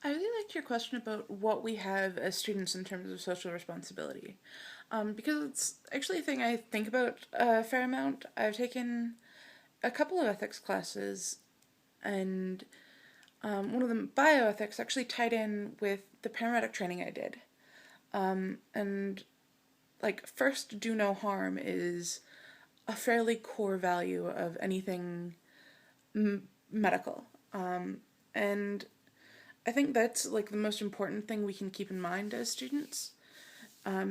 I really liked your question about what we have as students in terms of social responsibility, because it's actually a thing I think about a fair amount. I've taken a couple of ethics classes, and one of them, bioethics, actually tied in with the paramedic training I did. And like, first, do no harm is a fairly core value of anything medical. And I think that's like the most important thing we can keep in mind as students.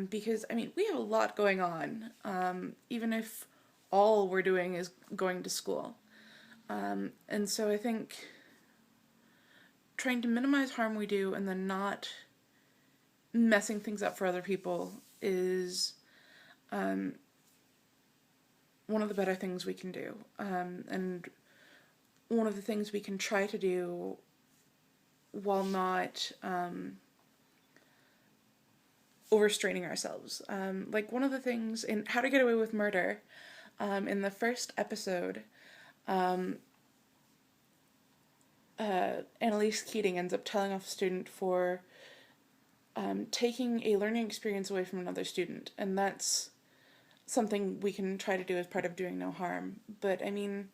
Because, I mean, we have a lot going on, even if all we're doing is going to school. And so I think trying to minimize harm we do and then not messing things up for other people is one of the better things we can do. And one of the things we can try to do while not overstraining ourselves. Like one of the things in How to Get Away with Murder, in the first episode, Annalise Keating ends up telling off a student for taking a learning experience away from another student, and that's something we can try to do as part of doing no harm. But I mean,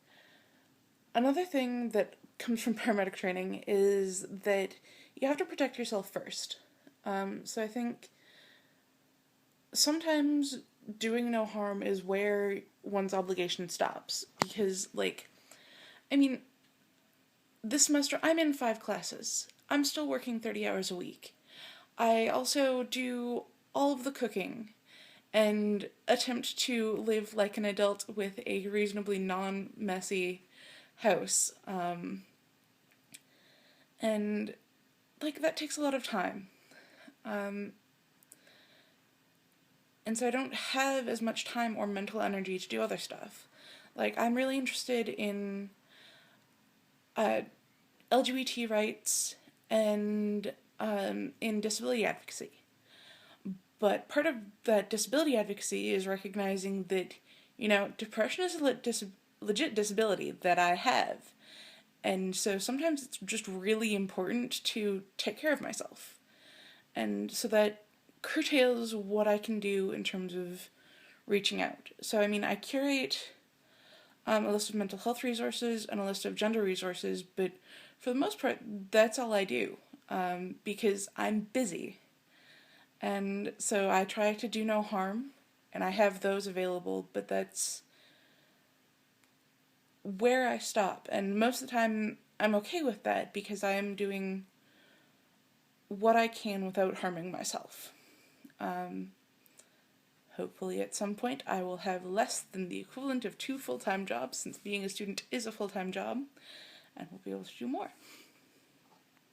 another thing that comes from paramedic training is that you have to protect yourself first. So I think sometimes doing no harm is where one's obligation stops. Because, like, I mean, this semester I'm in 5 classes. I'm still working 30 hours a week. I also do all of the cooking and attempt to live like an adult with a reasonably non messy house. And, like, that takes a lot of time. Um, and so I don't have as much time or mental energy to do other stuff. Like, I'm really interested in uh, LGBT rights and in disability advocacy. But part of that disability advocacy is recognizing that, depression is a legit disability that I have. And so sometimes it's just really important to take care of myself. And so that curtails what I can do in terms of reaching out. So, I mean, I curate a list of mental health resources and a list of gender resources, but for the most part, that's all I do, because I'm busy. And so I try to do no harm, and I have those available, but that's where I stop. And most of the time, I'm okay with that because I am doing what I can without harming myself. Um, Hopefully, at some point, I will have less than the equivalent of 2 full-time jobs, since being a student is a full-time job, and we'll be able to do more.